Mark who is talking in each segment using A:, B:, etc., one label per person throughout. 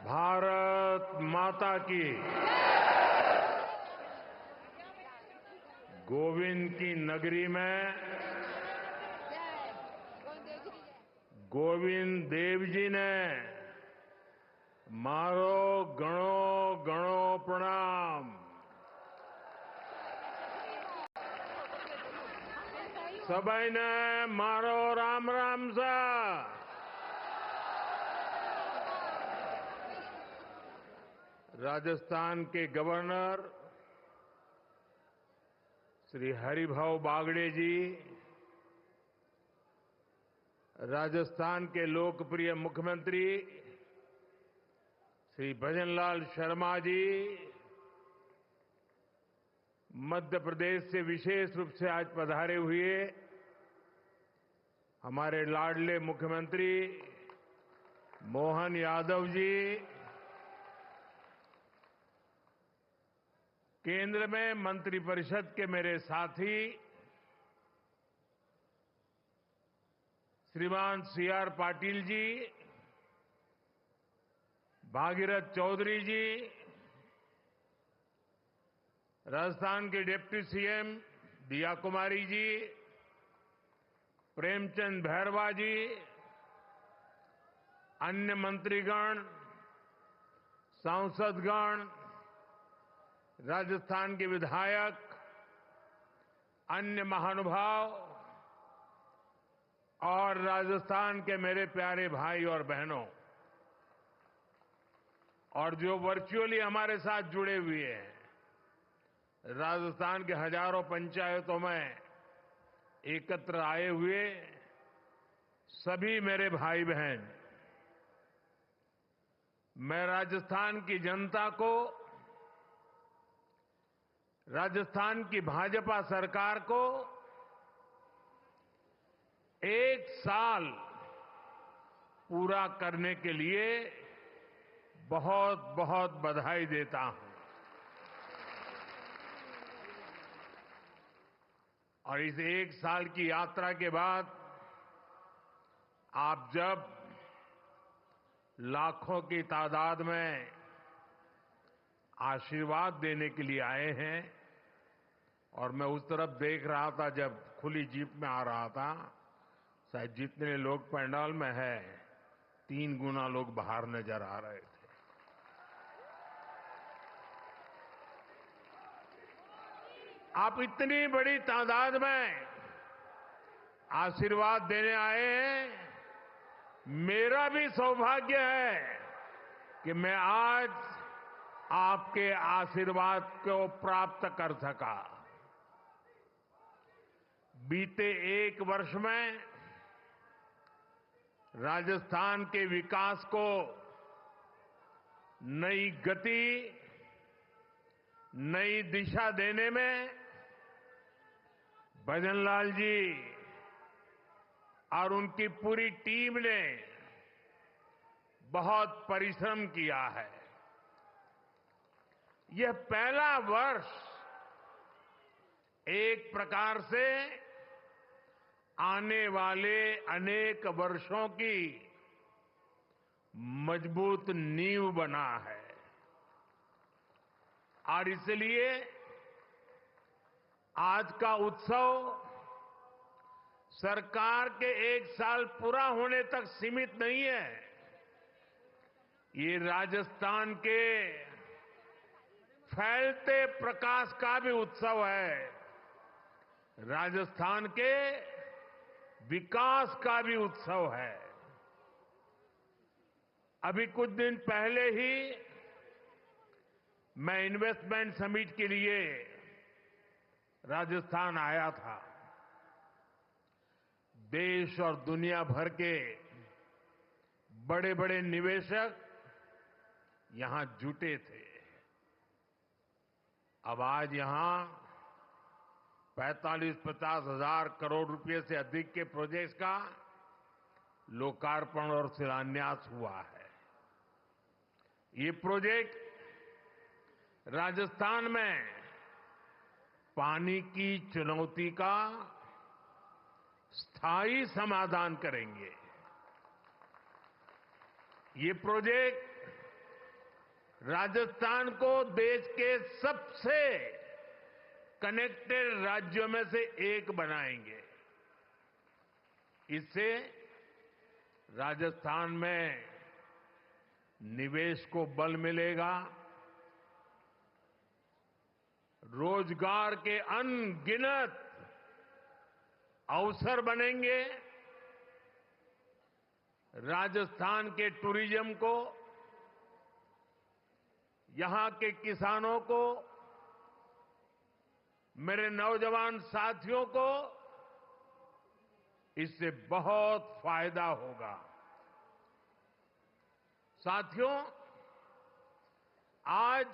A: भारत माता की। गोविंद की नगरी में गोविंद देव जी ने मारो गणो गणो प्रणाम। सबाई ने मारो राम राम सा। राजस्थान के गवर्नर श्री हरिभाऊ बागड़े जी, राजस्थान के लोकप्रिय मुख्यमंत्री श्री भजनलाल शर्मा जी, मध्य प्रदेश से विशेष रूप से आज पधारे हुए हमारे लाडले मुख्यमंत्री मोहन यादव जी, केंद्र में मंत्रिपरिषद के मेरे साथी श्रीमान सीआर पाटिल जी, भागीरथ चौधरी जी, राजस्थान के डिप्टी सीएम दिया कुमारी जी, प्रेमचंद भैरवा जी, अन्य मंत्रीगण, सांसदगण, राजस्थान के विधायक, अन्य महानुभाव और राजस्थान के मेरे प्यारे भाई और बहनों, और जो वर्चुअली हमारे साथ जुड़े हुए हैं, राजस्थान के हजारों पंचायतों में एकत्र आए हुए सभी मेरे भाई बहन, मैं राजस्थान की जनता को, राजस्थान की भाजपा सरकार को एक साल पूरा करने के लिए बहुत बहुत बधाई देता हूं। और इस एक साल की यात्रा के बाद आप जब लाखों की तादाद में आशीर्वाद देने के लिए आए हैं, और मैं उस तरफ देख रहा था जब खुली जीप में आ रहा था, शायद जितने लोग पंडाल में हैं 3 गुना लोग बाहर नजर आ रहे थे। आप इतनी बड़ी तादाद में आशीर्वाद देने आए हैं, मेरा भी सौभाग्य है कि मैं आज आपके आशीर्वाद को प्राप्त कर सका। बीते 1 वर्ष में राजस्थान के विकास को नई गति, नई दिशा देने में भजनलाल जी और उनकी पूरी टीम ने बहुत परिश्रम किया है। यह पहला वर्ष एक प्रकार से आने वाले अनेक वर्षों की मजबूत नींव बना है, और इसलिए आज का उत्सव सरकार के 1 साल पूरा होने तक सीमित नहीं है। ये राजस्थान के फैलते प्रकाश का भी उत्सव है, राजस्थान के विकास का भी उत्सव है। अभी कुछ दिन पहले ही मैं इन्वेस्टमेंट समिट के लिए राजस्थान आया था। देश और दुनिया भर के बड़े बड़े निवेशक यहां जुटे थे। अब आज यहां 45-50 हजार करोड़ रुपए से अधिक के प्रोजेक्ट्स का लोकार्पण और शिलान्यास हुआ है। ये प्रोजेक्ट राजस्थान में पानी की चुनौती का स्थायी समाधान करेंगे। ये प्रोजेक्ट राजस्थान को देश के सबसे कनेक्टेड राज्यों में से एक बनाएंगे। इससे राजस्थान में निवेश को बल मिलेगा, रोजगार के अनगिनत अवसर बनेंगे, राजस्थान के टूरिज्म को, यहां के किसानों को, मेरे नौजवान साथियों को इससे बहुत फायदा होगा। साथियों, आज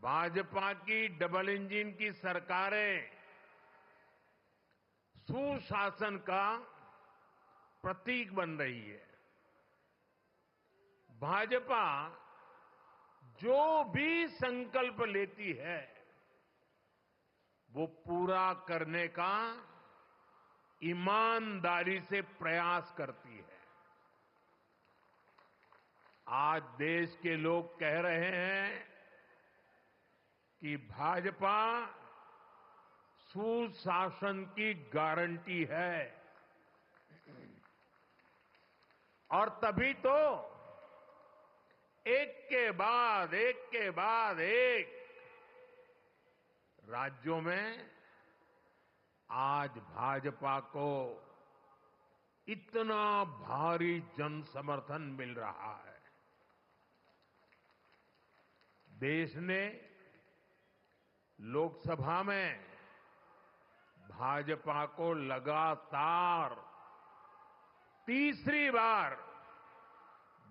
A: भाजपा की डबल इंजन की सरकारें सुशासन का प्रतीक बन रही है। भाजपा जो भी संकल्प लेती है वो पूरा करने का ईमानदारी से प्रयास करती है। आज देश के लोग कह रहे हैं कि भाजपा सुशासन की गारंटी है, और तभी तो एक के बाद एक राज्यों में आज भाजपा को इतना भारी जन समर्थन मिल रहा है। देश ने लोकसभा में भाजपा को लगातार तीसरी बार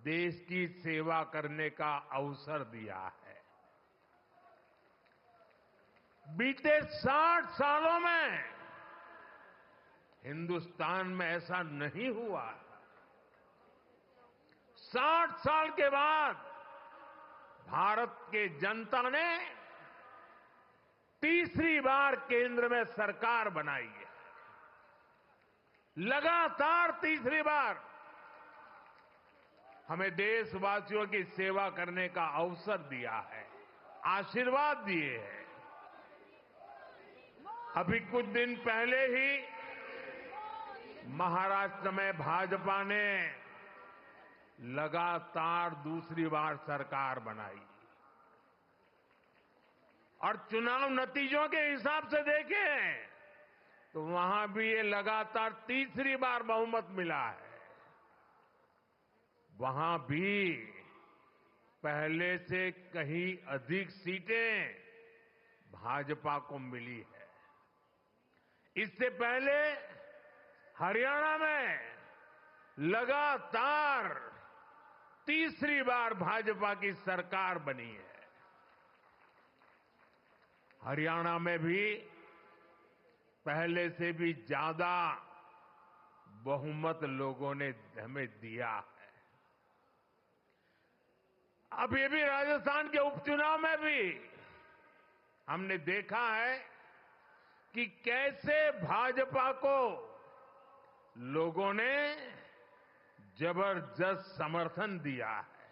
A: देश की सेवा करने का अवसर दिया है। बीते 60 सालों में हिंदुस्तान में ऐसा नहीं हुआ। 60 साल के बाद भारत के जनता ने तीसरी बार केंद्र में सरकार बनाई है। लगातार तीसरी बार हमें देशवासियों की सेवा करने का अवसर दिया है, आशीर्वाद दिए हैं। अभी कुछ दिन पहले ही महाराष्ट्र में भाजपा ने लगातार दूसरी बार सरकार बनाई, और चुनाव नतीजों के हिसाब से देखें तो वहां भी ये लगातार तीसरी बार बहुमत मिला है। वहां भी पहले से कहीं अधिक सीटें भाजपा को मिली है। इससे पहले हरियाणा में लगातार तीसरी बार भाजपा की सरकार बनी है। हरियाणा में भी पहले से भी ज्यादा बहुमत लोगों ने हमें दिया है। अब ये भी राजस्थान के उपचुनाव में भी हमने देखा है कि कैसे भाजपा को लोगों ने जबरदस्त समर्थन दिया है।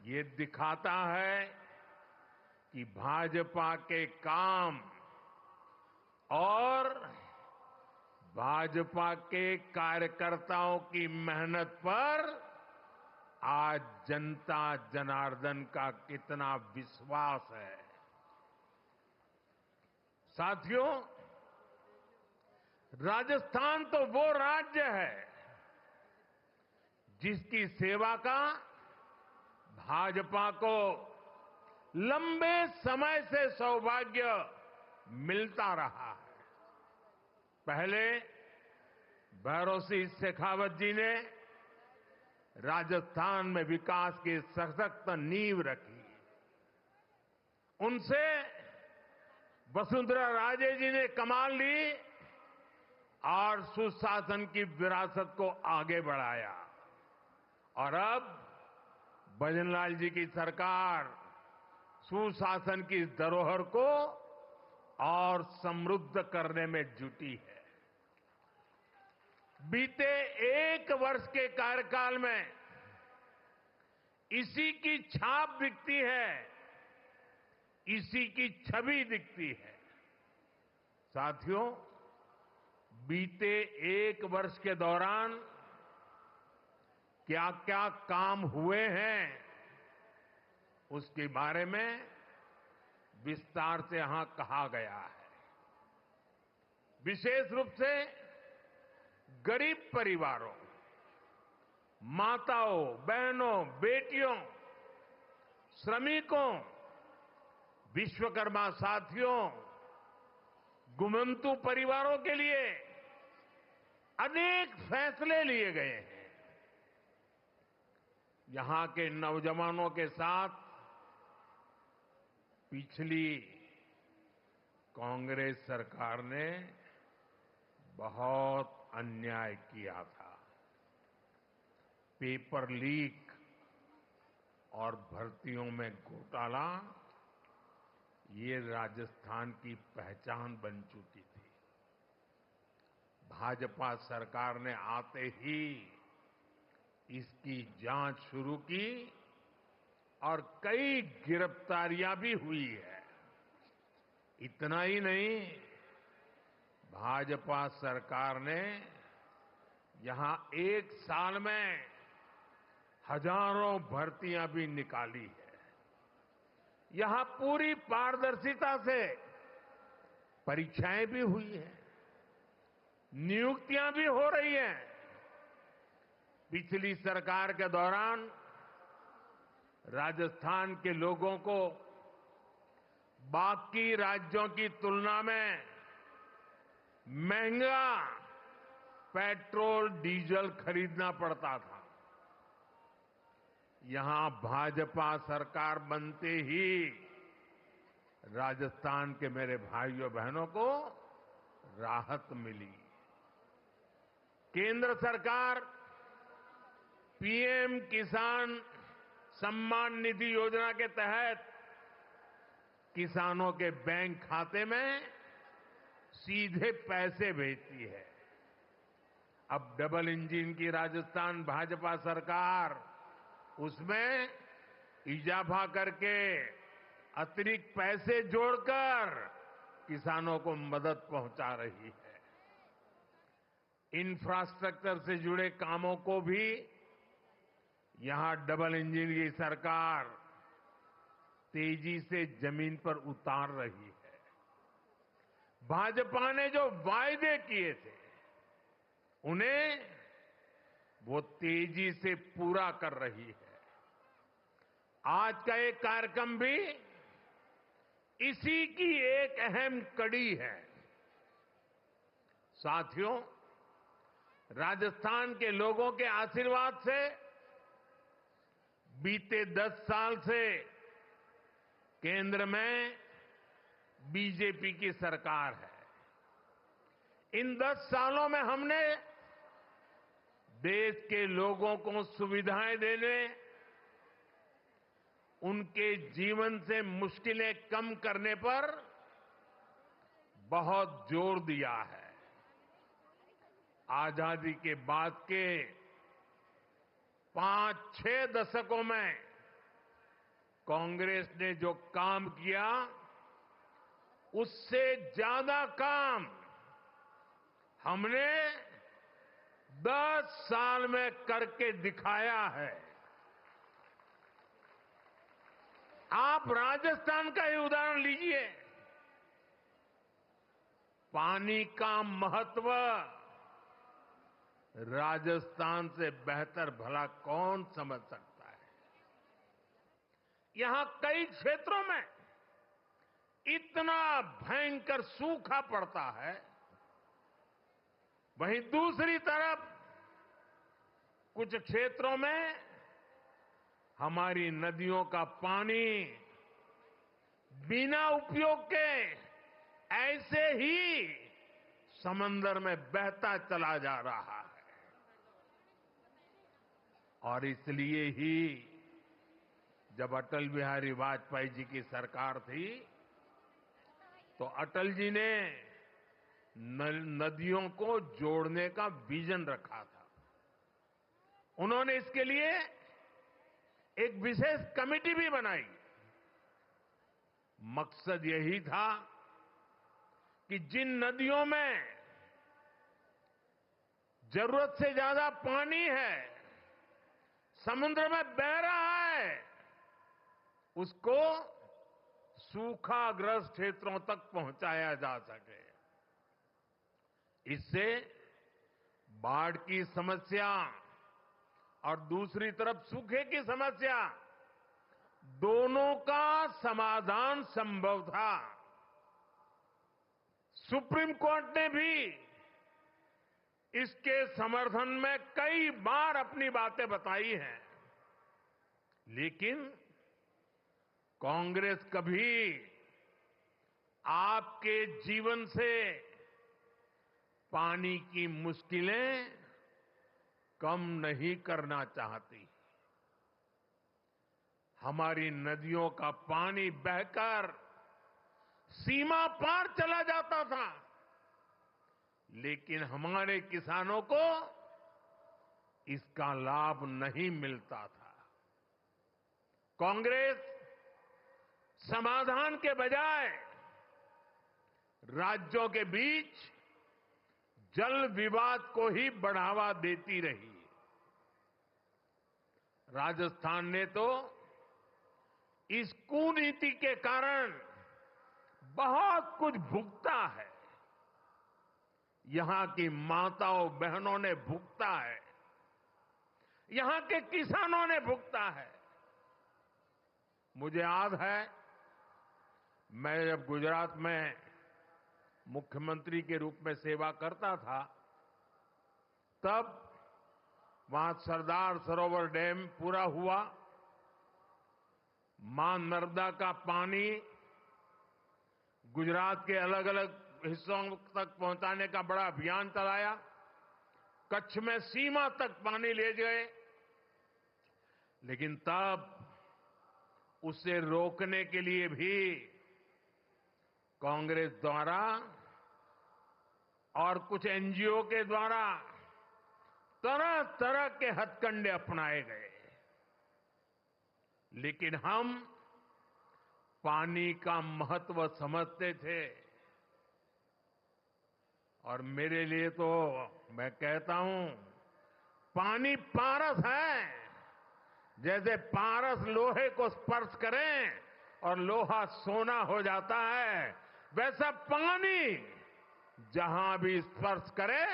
A: ये दिखाता है कि भाजपा के काम और भाजपा के कार्यकर्ताओं की मेहनत पर आज जनता जनार्दन का कितना विश्वास है। साथियों, राजस्थान तो वो राज्य है जिसकी सेवा का भाजपा को लंबे समय से सौभाग्य मिलता रहा है। पहले भैरों सिंह शेखावत जी ने राजस्थान में विकास की सशक्त नींव रखी। उनसे वसुंधरा राजे जी ने कमान ली और सुशासन की विरासत को आगे बढ़ाया, और अब भजनलाल जी की सरकार सुशासन की इस धरोहर को और समृद्ध करने में जुटी है। बीते एक वर्ष के कार्यकाल में इसी की छाप दिखती है, इसी की छवि दिखती है। साथियों, बीते एक वर्ष के दौरान क्या क्या काम हुए हैं, उसके बारे में विस्तार से यहां कहा गया है। विशेष रूप से गरीब परिवारों, माताओं, बहनों, बेटियों, श्रमिकों, विश्वकर्मा साथियों, गुमंतु परिवारों के लिए अनेक फैसले लिए गए हैं। यहां के नौजवानों के साथ पिछली कांग्रेस सरकार ने बहुत अन्याय किया था। पेपर लीक और भर्तियों में घोटाला, ये राजस्थान की पहचान बन चुकी थी। भाजपा सरकार ने आते ही इसकी जांच शुरू की और कई गिरफ्तारियां भी हुई है। इतना ही नहीं, भाजपा सरकार ने यहां एक साल में हजारों भर्तियां भी निकाली है। यहां पूरी पारदर्शिता से परीक्षाएं भी हुई हैं, नियुक्तियां भी हो रही हैं। पिछली सरकार के दौरान राजस्थान के लोगों को बाकी राज्यों की तुलना में महंगा पेट्रोल डीजल खरीदना पड़ता था। यहां भाजपा सरकार बनते ही राजस्थान के मेरे भाइयों बहनों को राहत मिली। केंद्र सरकार पीएम किसान सम्मान निधि योजना के तहत किसानों के बैंक खाते में सीधे पैसे भेजती है। अब डबल इंजन की राजस्थान भाजपा सरकार उसमें इजाफा करके अतिरिक्त पैसे जोड़कर किसानों को मदद पहुंचा रही है। इंफ्रास्ट्रक्चर से जुड़े कामों को भी यहां डबल इंजन की सरकार तेजी से जमीन पर उतार रही है। भाजपा ने जो वायदे किए थे, उन्हें वो तेजी से पूरा कर रही है। आज का एक कार्यक्रम भी इसी की एक अहम कड़ी है। साथियों, राजस्थान के लोगों के आशीर्वाद से बीते 10 साल से केंद्र में बीजेपी की सरकार है। इन 10 सालों में हमने देश के लोगों को सुविधाएं देने, उनके जीवन से मुश्किलें कम करने पर बहुत जोर दिया है। आजादी के बाद के 5-6 दशकों में कांग्रेस ने जो काम किया, उससे ज्यादा काम हमने 10 साल में करके दिखाया है। आप राजस्थान का ही उदाहरण लीजिए। पानी का महत्व राजस्थान से बेहतर भला कौन समझ सकता है। यहां कई क्षेत्रों में इतना भयंकर सूखा पड़ता है, वहीं दूसरी तरफ कुछ क्षेत्रों में हमारी नदियों का पानी बिना उपयोग के ऐसे ही समंदर में बहता चला जा रहा है। और इसलिए ही जब अटल बिहारी वाजपेयी जी की सरकार थी, तो अटल जी ने नदियों को जोड़ने का विजन रखा था। उन्होंने इसके लिए एक विशेष कमेटी भी बनाई। मकसद यही था कि जिन नदियों में जरूरत से ज्यादा पानी है, समुद्र में बह रहा है, उसको सूखाग्रस्त क्षेत्रों तक पहुंचाया जा सके। इससे बाढ़ की समस्या और दूसरी तरफ सूखे की समस्या, दोनों का समाधान संभव था। सुप्रीम कोर्ट ने भी इसके समर्थन में कई बार अपनी बातें बताई हैं, लेकिन कांग्रेस कभी आपके जीवन से पानी की मुश्किलें कम नहीं करना चाहती। हमारी नदियों का पानी बहकर सीमा पार चला जाता था, लेकिन हमारे किसानों को इसका लाभ नहीं मिलता था। कांग्रेस समाधान के बजाय राज्यों के बीच जल विवाद को ही बढ़ावा देती रही। राजस्थान ने तो इस कुनीति के कारण बहुत कुछ भुगता है। यहां की माताओं बहनों ने भुगता है, यहां के किसानों ने भुगता है। मुझे याद है, मैं जब गुजरात में मुख्यमंत्री के रूप में सेवा करता था, तब वहां सरदार सरोवर डैम पूरा हुआ। मां नर्मदा का पानी गुजरात के अलग अलग हिस्सों तक पहुंचाने का बड़ा अभियान चलाया। कच्छ में सीमा तक पानी ले गए, लेकिन तब उसे रोकने के लिए भी कांग्रेस द्वारा और कुछ एनजीओ के द्वारा तरह तरह के हथकंडे अपनाए गए। लेकिन हम पानी का महत्व समझते थे, और मेरे लिए तो मैं कहता हूं, पानी पारस है। जैसे पारस लोहे को स्पर्श करें और लोहा सोना हो जाता है, वैसा पानी जहां भी स्पर्श करे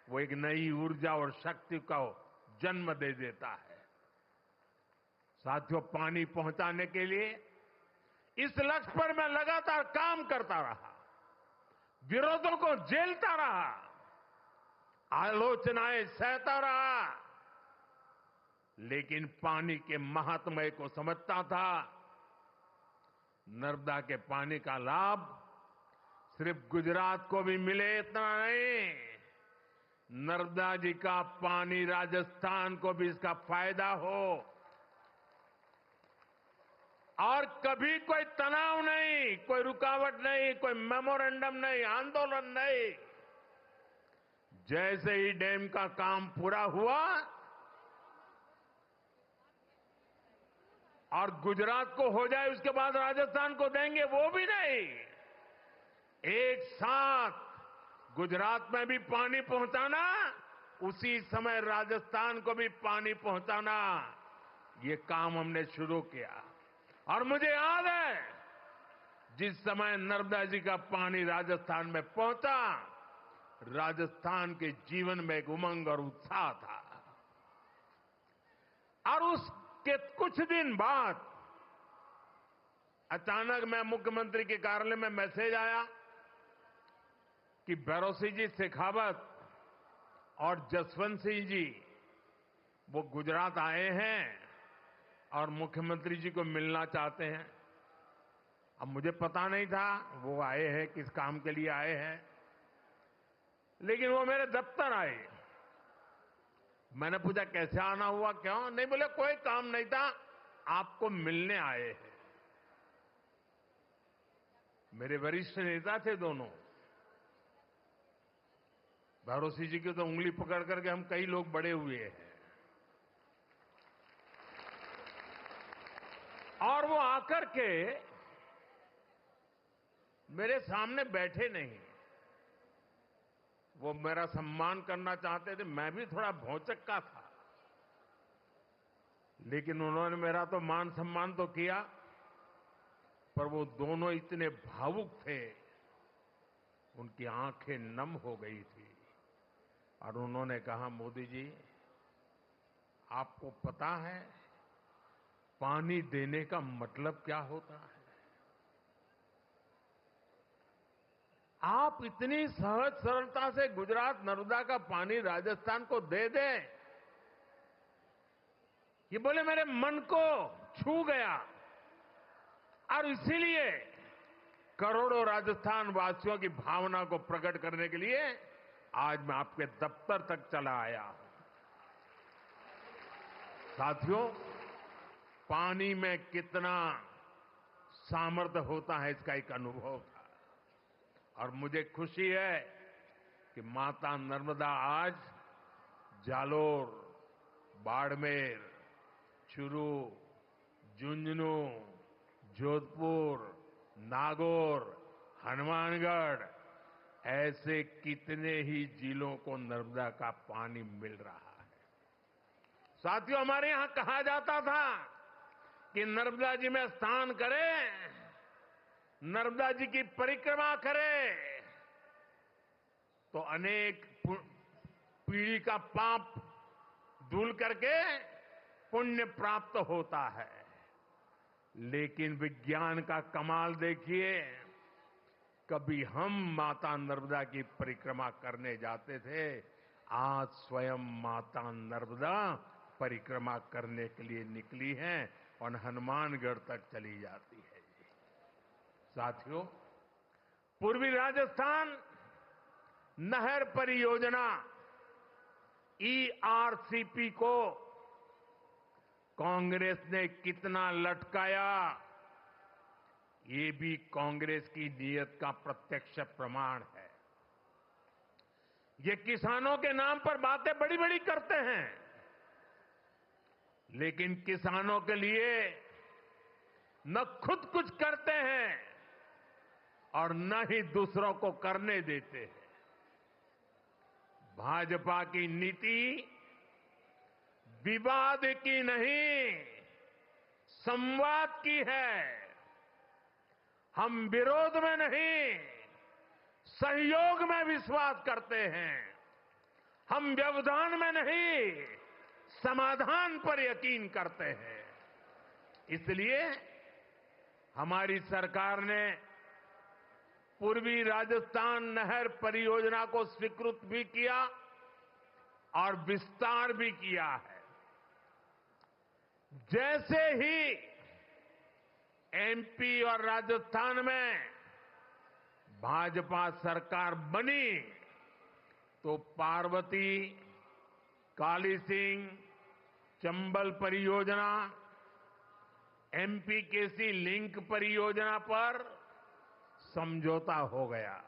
A: वो एक नई ऊर्जा और शक्ति को जन्म दे देता है। साथियों, पानी पहुंचाने के लिए इस लक्ष्य पर मैं लगातार काम करता रहा, विरोधों को झेलता रहा, आलोचनाएं सहता रहा, लेकिन पानी के महात्म्य को समझता था। नर्मदा के पानी का लाभ सिर्फ गुजरात को भी मिले इतना नहीं, नर्मदा जी का पानी राजस्थान को भी इसका फायदा हो। और कभी कोई तनाव नहीं, कोई रुकावट नहीं, कोई मेमोरेंडम नहीं, आंदोलन नहीं। जैसे ही डैम का काम पूरा हुआ और गुजरात को हो जाए उसके बाद राजस्थान को देंगे, वो भी नहीं। एक साथ गुजरात में भी पानी पहुंचाना, उसी समय राजस्थान को भी पानी पहुंचाना, ये काम हमने शुरू किया। और मुझे याद है, जिस समय नर्मदा जी का पानी राजस्थान में पहुंचा, राजस्थान के जीवन में एक उमंग और उत्साह था। और उसके कुछ दिन बाद अचानक मैं मुख्यमंत्री के कार्यालय में मैसेज आया कि भैरों जी शेखावत और जसवंत सिंह जी वो गुजरात आए हैं और मुख्यमंत्री जी को मिलना चाहते हैं। अब मुझे पता नहीं था वो आए हैं, किस काम के लिए आए हैं, लेकिन वो मेरे दफ्तर आए। मैंने पूछा कैसे आना हुआ, क्यों? नहीं, बोले कोई काम नहीं था, आपको मिलने आए हैं। मेरे वरिष्ठ नेता थे दोनों। भैरों जी की तो उंगली पकड़ करके हम कई लोग बड़े हुए हैं। और वो आकर के मेरे सामने बैठे नहीं। वो मेरा सम्मान करना चाहते थे, मैं भी थोड़ा भौचक्का था, लेकिन उन्होंने मेरा तो मान सम्मान तो किया, पर वो दोनों इतने भावुक थे, उनकी आंखें नम हो गई थी और उन्होंने कहा, मोदी जी, आपको पता है पानी देने का मतलब क्या होता है? आप इतनी सहज सरलता से गुजरात नर्मदा का पानी राजस्थान को दे दें, ये बोले मेरे मन को छू गया। और इसीलिए करोड़ों राजस्थान वासियों की भावना को प्रकट करने के लिए आज मैं आपके दफ्तर तक चला आया हूं। साथियों, पानी में कितना सामर्थ्य होता है, इसका एक अनुभव था। और मुझे खुशी है कि माता नर्मदा आज जालोर, बाड़मेर, चूरू, झुंझुनू, जोधपुर, नागौर, हनुमानगढ़, ऐसे कितने ही जिलों को नर्मदा का पानी मिल रहा है। साथियों, हमारे यहां कहा जाता था कि नर्मदा जी में स्नान करें, नर्मदा जी की परिक्रमा करें तो अनेक पीढ़ी का पाप धुल करके पुण्य प्राप्त होता है। लेकिन विज्ञान का कमाल देखिए, कभी हम माता नर्मदा की परिक्रमा करने जाते थे, आज स्वयं माता नर्मदा परिक्रमा करने के लिए निकली हैं और हनुमानगढ़ तक चली जाती है। साथियों, पूर्वी राजस्थान नहर परियोजना ईआरसीपी को कांग्रेस ने कितना लटकाया, ये भी कांग्रेस की नीयत का प्रत्यक्ष प्रमाण है। ये किसानों के नाम पर बातें बड़ी बड़ी करते हैं, लेकिन किसानों के लिए न खुद कुछ करते हैं और न ही दूसरों को करने देते हैं। भाजपा की नीति विवाद की नहीं, संवाद की है। हम विरोध में नहीं, सहयोग में विश्वास करते हैं। हम व्यवधान में नहीं, समाधान पर यकीन करते हैं। इसलिए हमारी सरकार ने पूर्वी राजस्थान नहर परियोजना को स्वीकृत भी किया और विस्तार भी किया है। जैसे ही एमपी और राजस्थान में भाजपा सरकार बनी तो पार्वती, काली सिंह, चंबल परियोजना, एमपीकेसी लिंक परियोजना पर समझौता हो गया।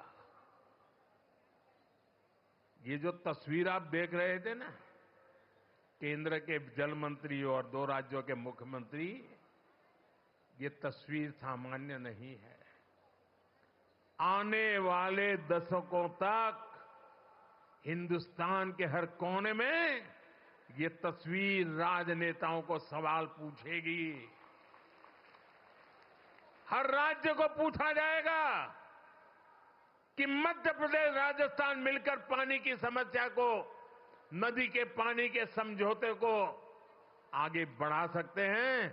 A: ये जो तस्वीर आप देख रहे थे ना, केंद्र के जल मंत्री और 2 राज्यों के मुख्यमंत्री, ये तस्वीर सामान्य नहीं है। आने वाले दशकों तक हिंदुस्तान के हर कोने में ये तस्वीर राजनेताओं को सवाल पूछेगी। हर राज्य को पूछा जाएगा कि मध्य प्रदेश, राजस्थान मिलकर पानी की समस्या को, नदी के पानी के समझौते को आगे बढ़ा सकते हैं।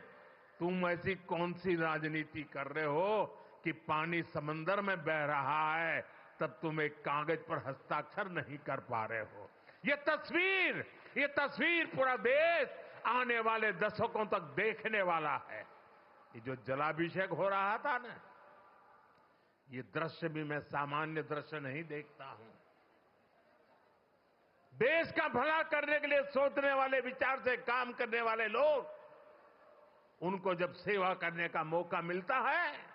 A: तुम ऐसी कौन सी राजनीति कर रहे हो कि पानी समंदर में बह रहा है, तब तुम एक कागज पर हस्ताक्षर नहीं कर पा रहे हो। ये तस्वीर पूरा देश आने वाले दशकों तक देखने वाला है। ये जो जलाभिषेक हो रहा था ना, ये दृश्य भी मैं सामान्य दृश्य नहीं देखता हूं। देश का भला करने के लिए सोचने वाले, विचार से काम करने वाले लोग, उनको जब सेवा करने का मौका मिलता है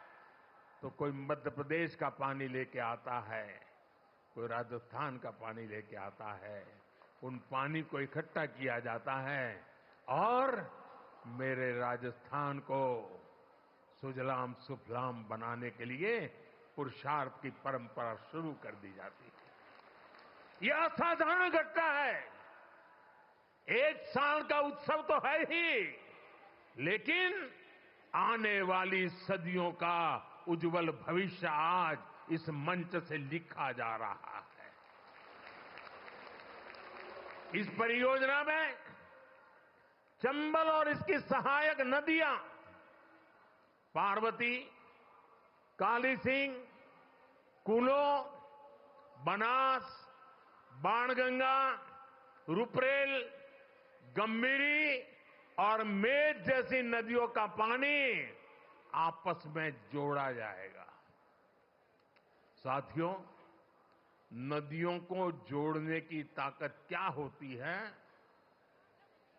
A: तो कोई मध्य प्रदेश का पानी लेके आता है, कोई राजस्थान का पानी लेके आता है। उन पानी को इकट्ठा किया जाता है और मेरे राजस्थान को सुजलाम सुफलाम बनाने के लिए पुरुषार्थ की परंपरा शुरू कर दी जाती है। यह असाधारण घटना है। एक साल का उत्सव तो है ही, लेकिन आने वाली सदियों का उज्जवल भविष्य आज इस मंच से लिखा जा रहा है। इस परियोजना में चंबल और इसकी सहायक नदियां पार्वती, काली सिंह, कूलो, बनास, बाणगंगा, रुपरेल, गंभीरी और मेज जैसी नदियों का पानी आपस में जोड़ा जाएगा। साथियों, नदियों को जोड़ने की ताकत क्या होती है,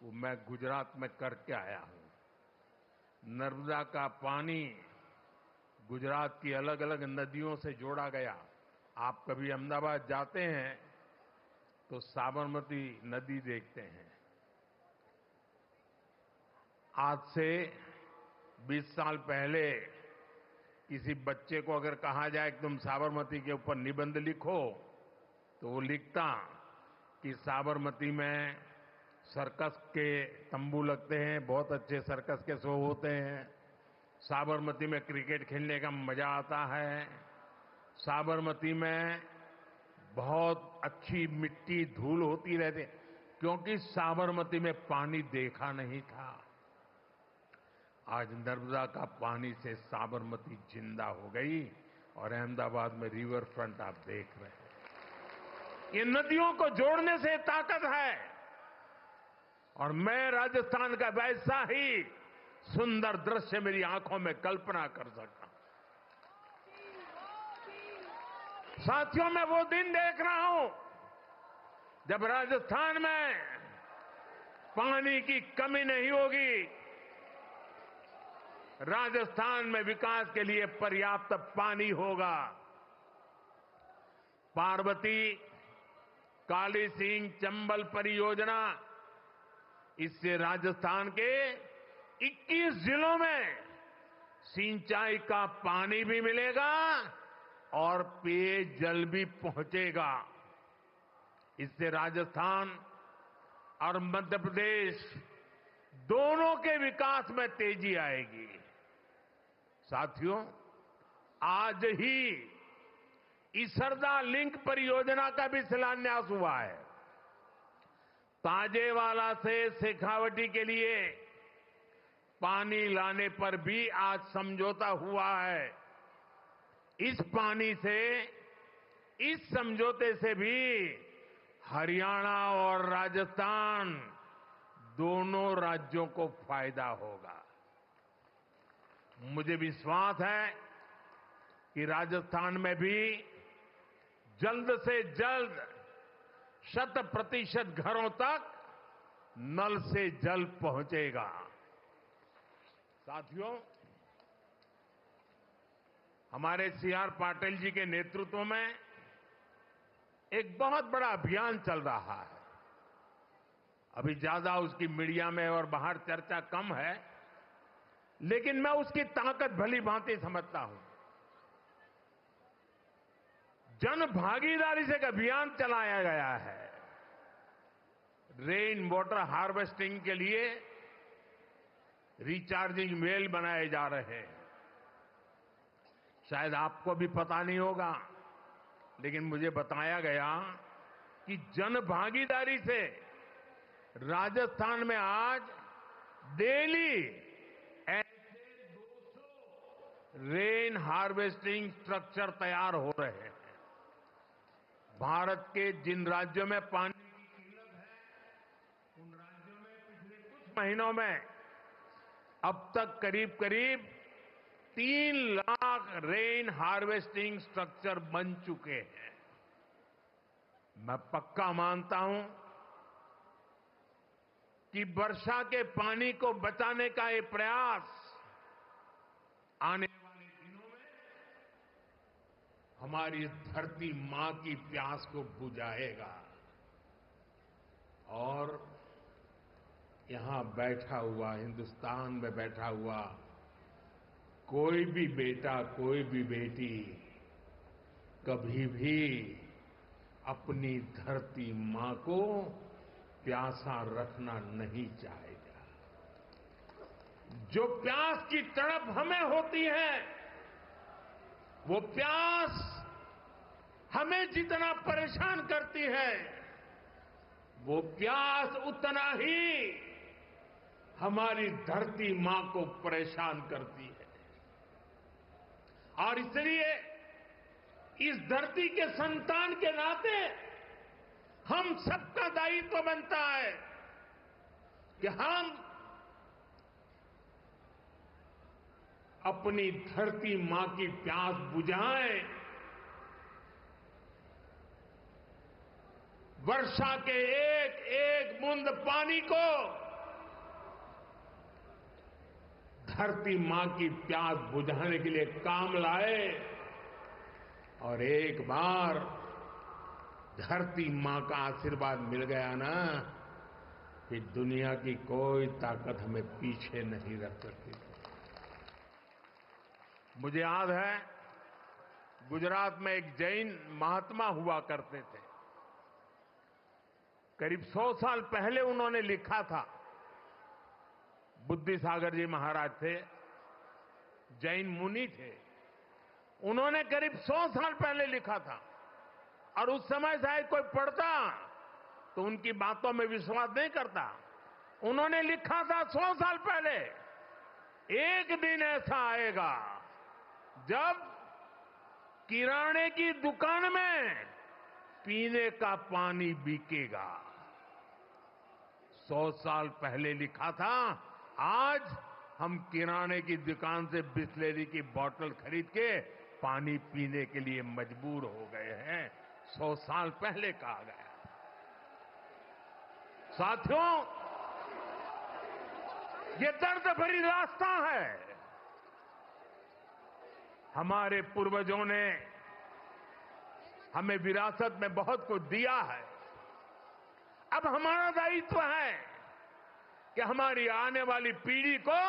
A: वो मैं गुजरात में करके आया हूं। नर्मदा का पानी गुजरात की अलग अलग नदियों से जोड़ा गया। आप कभी अहमदाबाद जाते हैं तो साबरमती नदी देखते हैं। आज से 20 साल पहले किसी बच्चे को अगर कहा जाए कि तुम साबरमती के ऊपर निबंध लिखो, तो वो लिखता कि साबरमती में सर्कस के तंबू लगते हैं, बहुत अच्छे सर्कस के शो होते हैं। साबरमती में क्रिकेट खेलने का मजा आता है। साबरमती में बहुत अच्छी मिट्टी धूल होती रहती, क्योंकि साबरमती में पानी देखा नहीं था। आज नर्मदा का पानी से साबरमती जिंदा हो गई और अहमदाबाद में रिवर फ्रंट आप देख रहे हैं। ये नदियों को जोड़ने से ताकत है। और मैं राजस्थान का वैसा ही सुंदर दृश्य मेरी आंखों में कल्पना कर सकता हूं। साथियों, मैं वो दिन देख रहा हूं जब राजस्थान में पानी की कमी नहीं होगी। राजस्थान में विकास के लिए पर्याप्त पानी होगा। पार्वती, काली सिंह, चंबल परियोजना, इससे राजस्थान के 21 जिलों में सिंचाई का पानी भी मिलेगा और पेयजल भी पहुंचेगा। इससे राजस्थान और मध्य प्रदेश दोनों के विकास में तेजी आएगी। साथियों, आज ही इसरदा लिंक परियोजना का भी शिलान्यास हुआ है। ताजेवाला से शेखावटी के लिए पानी लाने पर भी आज समझौता हुआ है। इस पानी से, इस समझौते से भी हरियाणा और राजस्थान दोनों राज्यों को फायदा होगा। मुझे विश्वास है कि राजस्थान में भी जल्द से जल्द 100% घरों तक नल से जल पहुंचेगा। साथियों, हमारे सीआर पाटिल जी के नेतृत्व में एक बहुत बड़ा अभियान चल रहा है। अभी ज्यादा उसकी मीडिया में और बाहर चर्चा कम है, लेकिन मैं उसकी ताकत भली भांति समझता हूं। जन भागीदारी से एक अभियान चलाया गया है। रेन वाटर हार्वेस्टिंग के लिए रिचार्जिंग वेल बनाए जा रहे हैं। शायद आपको भी पता नहीं होगा, लेकिन मुझे बताया गया कि जन भागीदारी से राजस्थान में आज डेली ऐसे 200 रेन हार्वेस्टिंग स्ट्रक्चर तैयार हो रहे हैं। भारत के जिन राज्यों में पानी की किल्लत है, उन राज्यों में पिछले कुछ महीनों में अब तक करीब करीब 3 लाख रेन हार्वेस्टिंग स्ट्रक्चर बन चुके हैं। मैं पक्का मानता हूं कि वर्षा के पानी को बचाने का ये प्रयास आने वाले दिनों में हमारी इस धरती मां की प्यास को बुझाएगा। और यहां बैठा हुआ, हिंदुस्तान में बैठा हुआ कोई भी बेटा, कोई भी बेटी कभी भी अपनी धरती मां को प्यासा रखना नहीं चाहेगा। जो प्यास की तड़प हमें होती है, वो प्यास हमें जितना परेशान करती है, वो प्यास उतना ही हमारी धरती मां को परेशान करती है। और इसलिए इस धरती के संतान के नाते हम सबका दायित्व बनता है कि हम अपनी धरती मां की प्यास बुझाएं। वर्षा के एक एक बूंद पानी को धरती मां की प्यास बुझाने के लिए काम लाए और एक बार धरती मां का आशीर्वाद मिल गया ना, फिर दुनिया की कोई ताकत हमें पीछे नहीं रख सकती। मुझे याद है, गुजरात में एक जैन महात्मा हुआ करते थे। करीब 100 साल पहले उन्होंने लिखा था। बुद्धि सागर जी महाराज थे, जैन मुनि थे। उन्होंने करीब 100 साल पहले लिखा था और उस समय शायद कोई पढ़ता तो उनकी बातों में विश्वास नहीं करता। उन्होंने लिखा था 100 साल पहले, एक दिन ऐसा आएगा जब किराने की दुकान में पीने का पानी बिकेगा। 100 साल पहले लिखा था, आज हम किराने की दुकान से बिस्लेरी की बोतल खरीद के पानी पीने के लिए मजबूर हो गए हैं। 100 साल पहले कहा गया। साथियों, ये दर्द भरी रास्ता है। हमारे पूर्वजों ने हमें विरासत में बहुत कुछ दिया है। अब हमारा दायित्व है कि हमारी आने वाली पीढ़ी को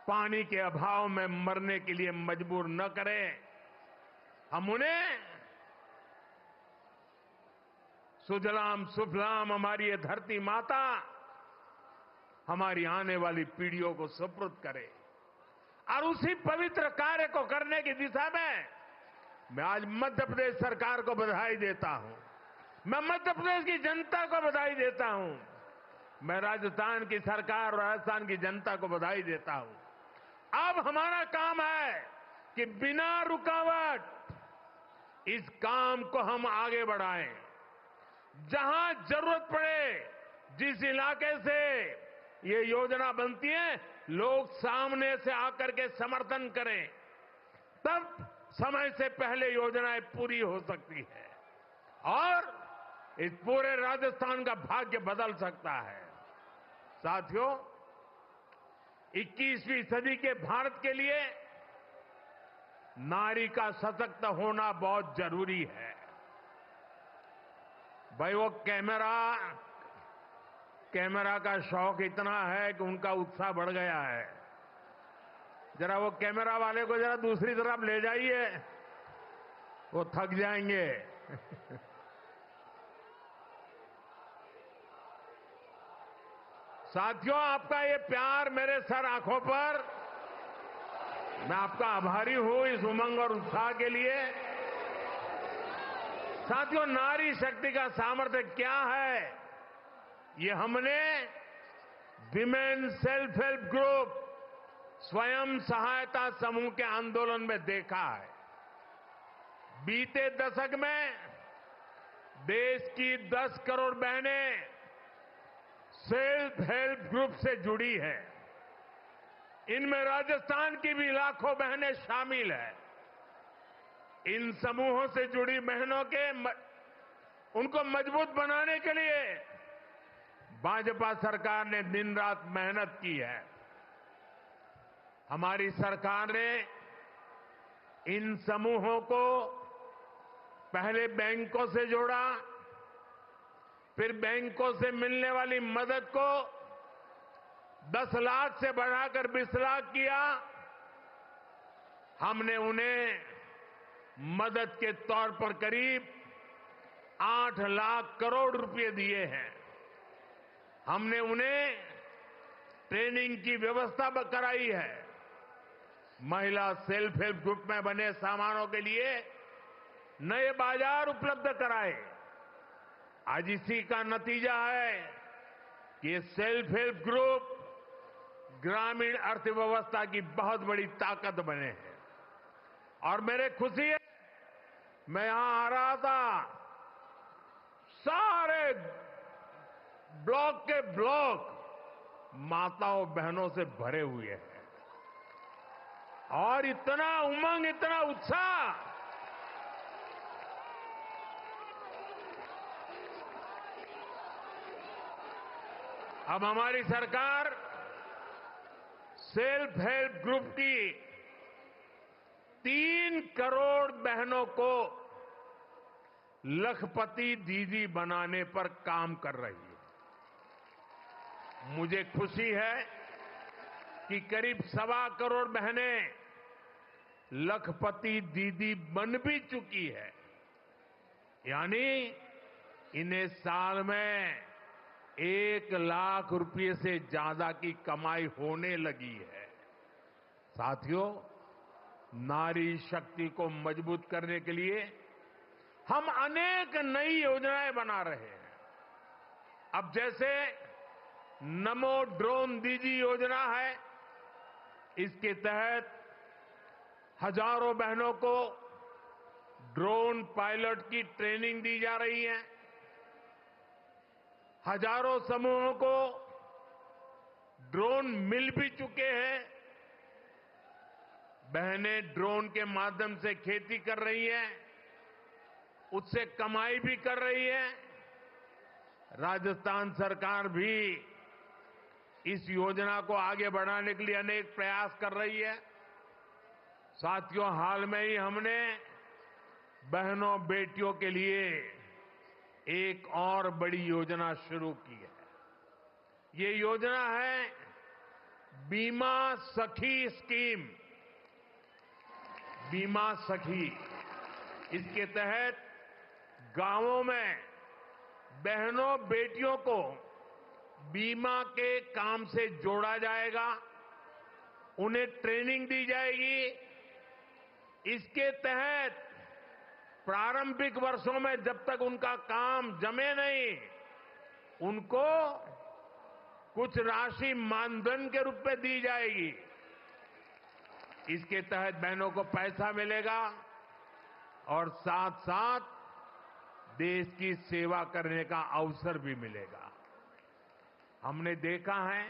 A: पानी के अभाव में मरने के लिए मजबूर न करें। हम उन्हें सुजलाम सुफलाम हमारी ये धरती माता हमारी आने वाली पीढ़ियों को सुपुर्द करे। और उसी पवित्र कार्य को करने की दिशा में मैं आज मध्य प्रदेश सरकार को बधाई देता हूं। मैं मध्य प्रदेश की जनता को बधाई देता हूं। मैं राजस्थान की सरकार और राजस्थान की जनता को बधाई देता हूं। अब हमारा काम है कि बिना रुकावट इस काम को हम आगे बढ़ाएं। जहां जरूरत पड़े, जिस इलाके से ये योजना बनती है, लोग सामने से आकर के समर्थन करें, तब समय से पहले योजनाएं पूरी हो सकती है और इस पूरे राजस्थान का भाग्य बदल सकता है। साथियों, 21वीं सदी के भारत के लिए नारी का सशक्त होना बहुत जरूरी है। भाई, वो कैमरा का शौक इतना है कि उनका उत्साह बढ़ गया है। जरा वो कैमरा वाले को जरा दूसरी तरफ ले जाइए, वो थक जाएंगे। साथियों, आपका ये प्यार मेरे सर आंखों पर, मैं आपका आभारी हूं इस उमंग और उत्साह के लिए। साथियों, नारी शक्ति का सामर्थ्य क्या है, ये हमने विमेन सेल्फ हेल्प ग्रुप, स्वयं सहायता समूह के आंदोलन में देखा है। बीते दशक में देश की 10 करोड़ बहनें सेल्फ हेल्प ग्रुप से जुड़ी है। इनमें राजस्थान की भी लाखों बहनें शामिल हैं। इन समूहों से जुड़ी बहनों के उनको मजबूत बनाने के लिए भाजपा सरकार ने दिन रात मेहनत की है। हमारी सरकार ने इन समूहों को पहले बैंकों से जोड़ा, फिर बैंकों से मिलने वाली मदद को 10 लाख से बढ़ाकर 20 लाख किया हमने उन्हें मदद के तौर पर करीब 8 लाख करोड़ रुपए दिए हैं। हमने उन्हें ट्रेनिंग की व्यवस्था कराई है। महिला सेल्फ हेल्प ग्रुप में बने सामानों के लिए नए बाजार उपलब्ध कराए। आज इसी का नतीजा है कि ये सेल्फ हेल्प ग्रुप ग्रामीण अर्थव्यवस्था की बहुत बड़ी ताकत बने हैं। और मेरे खुशी है, मैं यहां आ रहा था, सारे ब्लॉक के ब्लॉक माताओं बहनों से भरे हुए हैं और इतना उमंग, इतना उत्साह। अब हमारी सरकार सेल्फ हेल्प ग्रुप की 3 करोड़ बहनों को लखपति दीदी बनाने पर काम कर रही है। मुझे खुशी है कि करीब 1.25 करोड़ बहनें लखपति दीदी बन भी चुकी है। यानी इन्हें साल में 1 लाख रुपए से ज्यादा की कमाई होने लगी है। साथियों, नारी शक्ति को मजबूत करने के लिए हम अनेक नई योजनाएं बना रहे हैं। अब जैसे नमो ड्रोन दीदी योजना है, इसके तहत हजारों बहनों को ड्रोन पायलट की ट्रेनिंग दी जा रही है। हजारों समूहों को ड्रोन मिल भी चुके हैं। बहनें ड्रोन के माध्यम से खेती कर रही हैं, उससे कमाई भी कर रही है। राजस्थान सरकार भी इस योजना को आगे बढ़ाने के लिए अनेक प्रयास कर रही है। साथियों, हाल में ही हमने बहनों बेटियों के लिए एक और बड़ी योजना शुरू की है। ये योजना है बीमा सखी स्कीम। बीमा सखी, इसके तहत गांवों में बहनों बेटियों को बीमा के काम से जोड़ा जाएगा, उन्हें ट्रेनिंग दी जाएगी। इसके तहत प्रारंभिक वर्षों में जब तक उनका काम जमे नहीं, उनको कुछ राशि मानधन के रूप में दी जाएगी। इसके तहत बहनों को पैसा मिलेगा और साथ साथ देश की सेवा करने का अवसर भी मिलेगा। हमने देखा है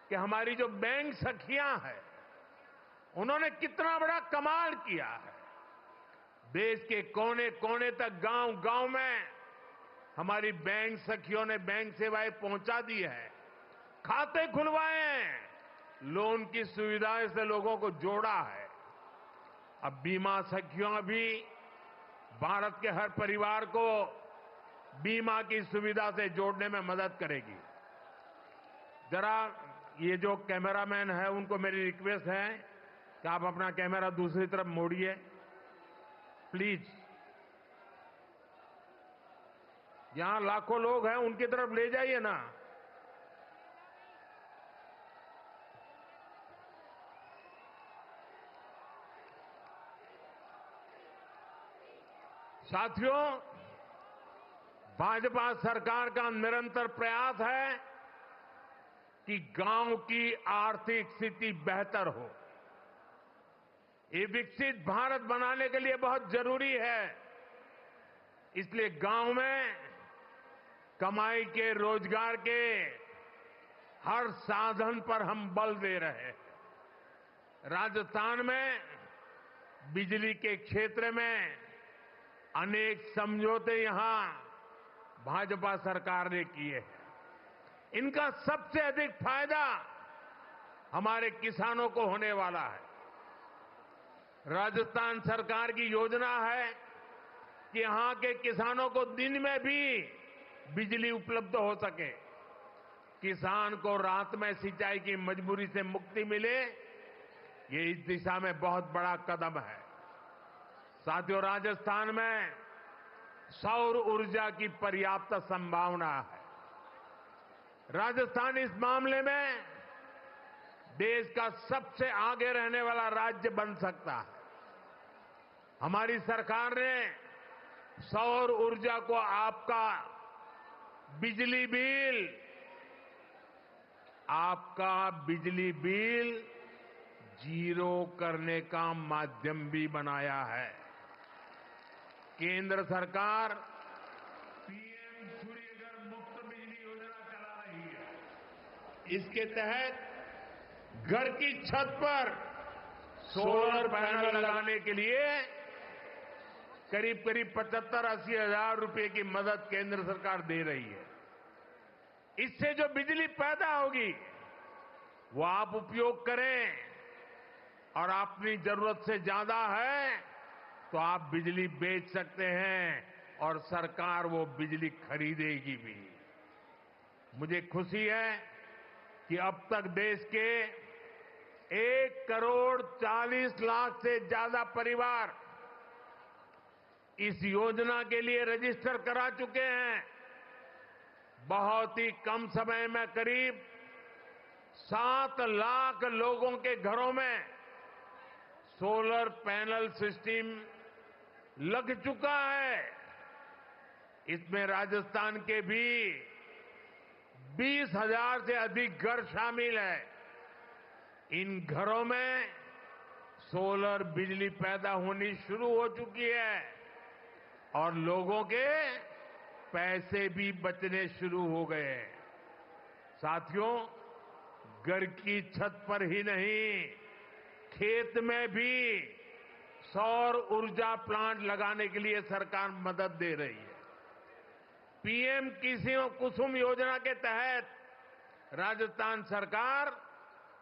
A: कि हमारी जो बैंक सखियां हैं, उन्होंने कितना बड़ा कमाल किया है। देश के कोने कोने तक, गांव-गांव में हमारी बैंक सखियों ने बैंक सेवाएं पहुंचा दी है, खाते खुलवाए हैं, लोन की सुविधाएं से लोगों को जोड़ा है। अब बीमा सखियां भी भारत के हर परिवार को बीमा की सुविधा से जोड़ने में मदद करेगी। जरा ये जो कैमरामैन है, उनको मेरी रिक्वेस्ट है कि आप अपना कैमरा दूसरी तरफ मोड़िए प्लीज। यहां लाखों लोग हैं, उनकी तरफ ले जाइए ना। साथियों, भाजपा सरकार का निरंतर प्रयास है कि गांव की आर्थिक स्थिति बेहतर हो। ये विकसित भारत बनाने के लिए बहुत जरूरी है। इसलिए गांव में कमाई के, रोजगार के हर साधन पर हम बल दे रहे हैं। राजस्थान में बिजली के क्षेत्र में अनेक समझौते यहां भाजपा सरकार ने किए हैं। इनका सबसे अधिक फायदा हमारे किसानों को होने वाला है। राजस्थान सरकार की योजना है कि यहां के किसानों को दिन में भी बिजली उपलब्ध हो सके, किसान को रात में सिंचाई की मजबूरी से मुक्ति मिले, ये इस दिशा में बहुत बड़ा कदम है। साथियों, राजस्थान में सौर ऊर्जा की पर्याप्त संभावना है। राजस्थान इस मामले में देश का सबसे आगे रहने वाला राज्य बन सकता है। हमारी सरकार ने सौर ऊर्जा को आपका बिजली बिल जीरो करने का माध्यम भी बनाया है। केंद्र सरकार पीएम सूर्यघर मुफ्त बिजली योजना चला रही है। इसके तहत घर की छत पर सोलर पैनल लगाने के लिए करीब 75-80 हजार रुपए की मदद केंद्र सरकार दे रही है। इससे जो बिजली पैदा होगी वो आप उपयोग करें, और अपनी जरूरत से ज्यादा है तो आप बिजली बेच सकते हैं और सरकार वो बिजली खरीदेगी भी। मुझे खुशी है कि अब तक देश के 1,40,00,000 से ज्यादा परिवार इस योजना के लिए रजिस्टर करा चुके हैं। बहुत ही कम समय में करीब 7 लाख लोगों के घरों में सोलर पैनल सिस्टम लग चुका है। इसमें राजस्थान के भी 20,000 से अधिक घर शामिल हैं। इन घरों में सोलर बिजली पैदा होनी शुरू हो चुकी है और लोगों के पैसे भी बचने शुरू हो गए हैं। साथियों, घर की छत पर ही नहीं, खेत में भी सौर ऊर्जा प्लांट लगाने के लिए सरकार मदद दे रही है। पीएम कुसुम योजना के तहत राजस्थान सरकार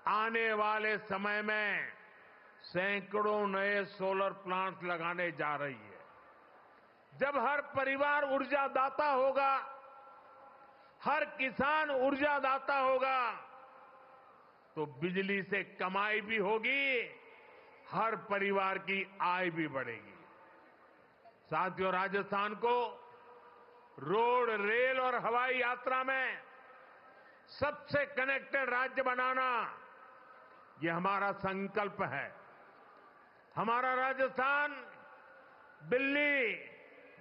A: आने वाले समय में सैकड़ों नए सोलर प्लांट लगाने जा रही है। जब हर परिवार ऊर्जादाता होगा, हर किसान ऊर्जादाता होगा, तो बिजली से कमाई भी होगी, हर परिवार की आय भी बढ़ेगी। साथियों, राजस्थान को रोड, रेल और हवाई यात्रा में सबसे कनेक्टेड राज्य बनाना, ये हमारा संकल्प है। हमारा राजस्थान दिल्ली,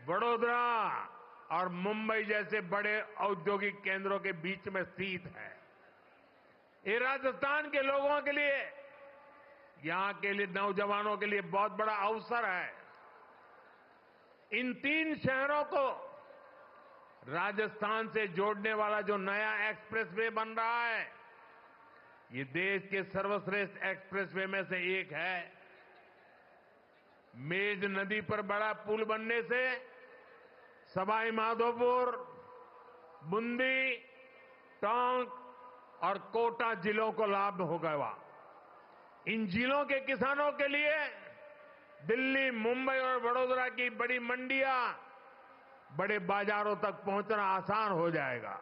A: वडोदरा और मुंबई जैसे बड़े औद्योगिक केंद्रों के बीच में स्थित है। ये राजस्थान के लोगों के लिए, यहां के लिए नौजवानों के लिए बहुत बड़ा अवसर है। इन 3 शहरों को राजस्थान से जोड़ने वाला जो नया एक्सप्रेसवे बन रहा है, ये देश के सर्वश्रेष्ठ एक्सप्रेसवे में से एक है। मेज नदी पर बड़ा पुल बनने से सवाई माधोपुर, बूंदी, टोंक और कोटा जिलों को लाभ होगा। इन जिलों के किसानों के लिए दिल्ली, मुंबई और वडोदरा की बड़ी मंडियां, बड़े बाजारों तक पहुंचना आसान हो जाएगा।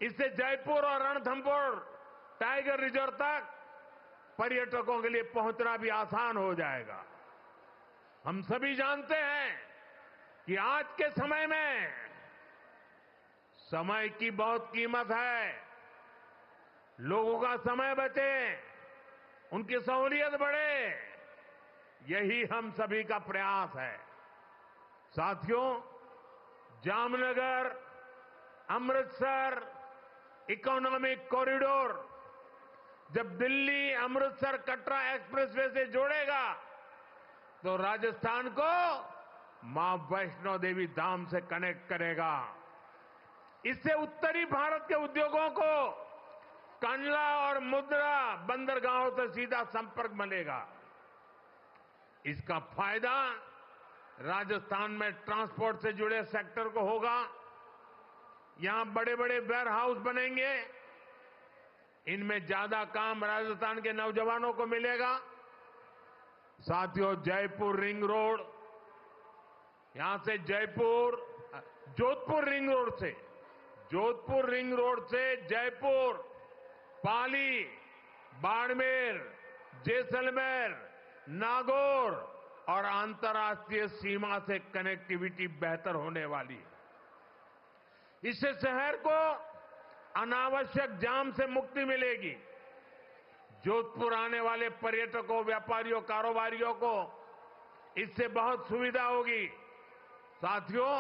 A: इससे जयपुर और रणथंभौर टाइगर रिजर्व तक पर्यटकों के लिए पहुंचना भी आसान हो जाएगा। हम सभी जानते हैं कि आज के समय में समय की बहुत कीमत है। लोगों का समय बचे, उनकी सहूलियत बढ़े, यही हम सभी का प्रयास है। साथियों, जामनगर अमृतसर इकोनॉमिक कॉरिडोर जब दिल्ली अमृतसर कटरा एक्सप्रेसवे से जोड़ेगा तो राजस्थान को मां वैष्णो देवी धाम से कनेक्ट करेगा। इससे उत्तरी भारत के उद्योगों को कंडला और मुद्रा बंदरगाहों से सीधा संपर्क मिलेगा। इसका फायदा राजस्थान में ट्रांसपोर्ट से जुड़े सेक्टर को होगा। यहां बड़े बड़े वेयर हाउस बनेंगे, इनमें ज्यादा काम राजस्थान के नौजवानों को मिलेगा। साथियों, जयपुर रिंग रोड, यहां से जोधपुर रिंग रोड से जयपुर, पाली, बाड़मेर, जैसलमेर, नागौर और अंतर्राष्ट्रीय सीमा से कनेक्टिविटी बेहतर होने वाली है। इससे शहर को अनावश्यक जाम से मुक्ति मिलेगी। जोधपुर आने वाले पर्यटकों, व्यापारियों, कारोबारियों को इससे बहुत सुविधा होगी। साथियों,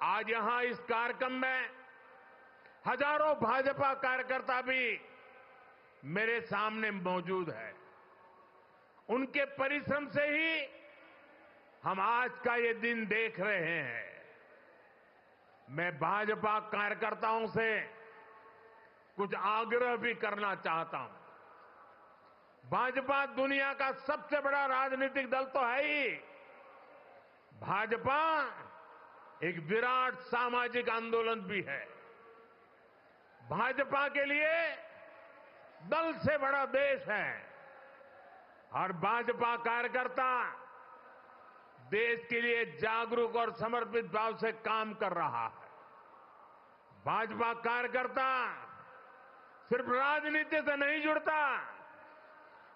A: आज यहां इस कार्यक्रम में हजारों भाजपा कार्यकर्ता भी मेरे सामने मौजूद है। उनके परिश्रम से ही हम आज का ये दिन देख रहे हैं। मैं भाजपा कार्यकर्ताओं से कुछ आग्रह भी करना चाहता हूं। भाजपा दुनिया का सबसे बड़ा राजनीतिक दल तो है ही। भाजपा एक विराट सामाजिक आंदोलन भी है। भाजपा के लिए दल से बड़ा देश है और भाजपा कार्यकर्ता देश के लिए जागरूक और समर्पित भाव से काम कर रहा है। भाजपा कार्यकर्ता सिर्फ राजनीति से नहीं जुड़ता,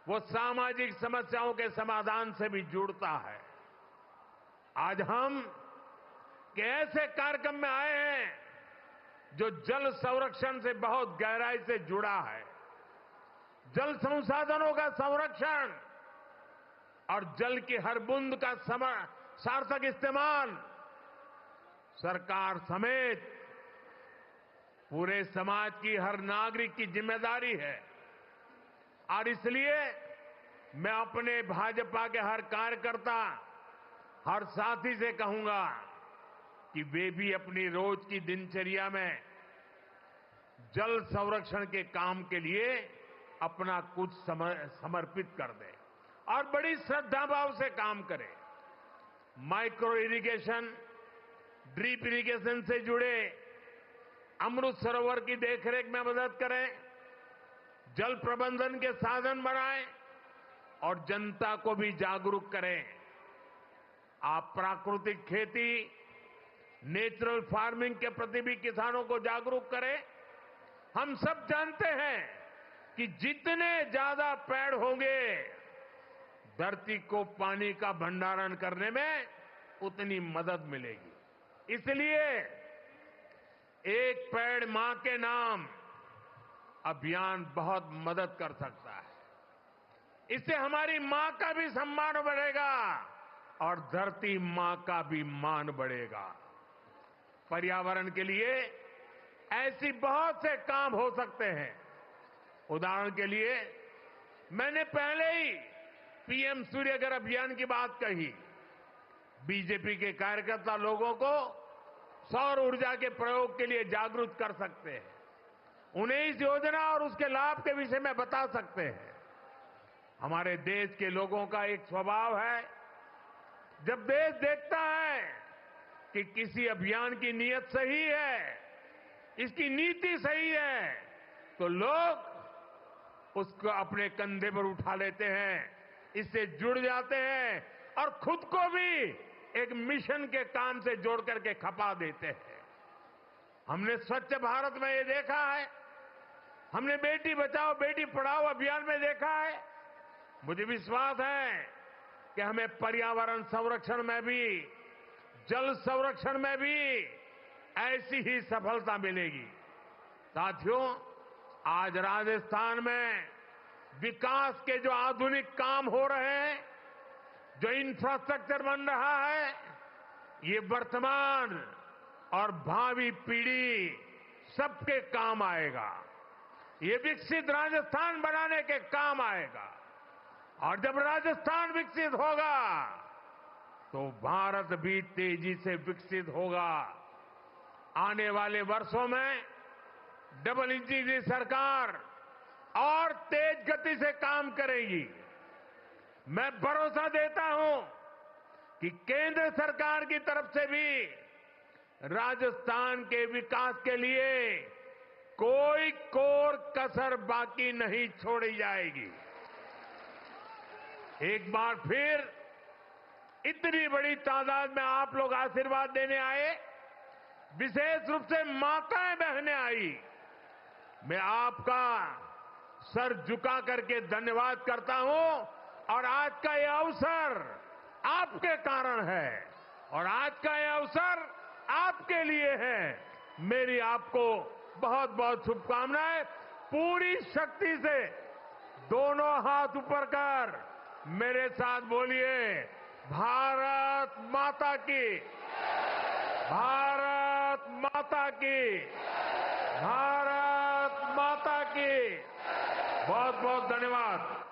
A: वो सामाजिक समस्याओं के समाधान से भी जुड़ता है। आज हम ऐसे कार्यक्रम में आए हैं जो जल संरक्षण से बहुत गहराई से जुड़ा है। जल संसाधनों का संरक्षण और जल की हर बूंद का सार्थक इस्तेमाल सरकार समेत पूरे समाज की, हर नागरिक की जिम्मेदारी है। और इसलिए मैं अपने भाजपा के हर कार्यकर्ता, हर साथी से कहूंगा कि वे भी अपनी रोज की दिनचर्या में जल संरक्षण के काम के लिए अपना कुछ समर्पित कर दें और बड़ी श्रद्धा भाव से काम करें। माइक्रो इरिगेशन, ड्रिप इरिगेशन से जुड़े अमृत सरोवर की देखरेख में मदद करें, जल प्रबंधन के साधन बनाएं और जनता को भी जागरूक करें। आप प्राकृतिक खेती, नेचुरल फार्मिंग के प्रति भी किसानों को जागरूक करें। हम सब जानते हैं कि जितने ज्यादा पेड़ होंगे, धरती को पानी का भंडारण करने में उतनी मदद मिलेगी। इसलिए एक पेड़ मां के नाम अभियान बहुत मदद कर सकता है। इससे हमारी मां का भी सम्मान बढ़ेगा और धरती मां का भी मान बढ़ेगा। पर्यावरण के लिए ऐसी बहुत से काम हो सकते हैं। उदाहरण के लिए मैंने पहले ही पीएम सूर्य घर अभियान की बात कही। बीजेपी के कार्यकर्ता लोगों को सौर ऊर्जा के प्रयोग के लिए जागरूक कर सकते हैं, उन्हें इस योजना और उसके लाभ के विषय में बता सकते हैं। हमारे देश के लोगों का एक स्वभाव है, जब देश देखता है कि किसी अभियान की नीयत सही है, इसकी नीति सही है, तो लोग उसको अपने कंधे पर उठा लेते हैं, इससे जुड़ जाते हैं और खुद को भी एक मिशन के काम से जोड़ करके खपा देते हैं। हमने स्वच्छ भारत में ये देखा है, हमने बेटी बचाओ बेटी पढ़ाओ अभियान में देखा है। मुझे विश्वास है कि हमें पर्यावरण संरक्षण में भी, जल संरक्षण में भी ऐसी ही सफलता मिलेगी। साथियों, आज राजस्थान में विकास के जो आधुनिक काम हो रहे हैं, जो इंफ्रास्ट्रक्चर बन रहा है, ये वर्तमान और भावी पीढ़ी सबके काम आएगा। ये विकसित राजस्थान बनाने के काम आएगा और जब राजस्थान विकसित होगा तो भारत भी तेजी से विकसित होगा। आने वाले वर्षों में डबल इंजन की सरकार और तेज गति से काम करेगी। मैं भरोसा देता हूं कि केंद्र सरकार की तरफ से भी राजस्थान के विकास के लिए कोई कोर कसर बाकी नहीं छोड़ी जाएगी। एक बार फिर इतनी बड़ी तादाद में आप लोग आशीर्वाद देने आए, विशेष रूप से माताएं बहनें आई। मैं आपका सर झुका करके धन्यवाद करता हूं और आज का ये अवसर आपके कारण है और आज का ये अवसर आपके लिए है। मेरी आपको बहुत बहुत शुभकामनाएं। पूरी शक्ति से दोनों हाथ ऊपर कर मेरे साथ बोलिए, भारत माता की, भारत माता की, भारत माता की। बहुत बहुत धन्यवाद।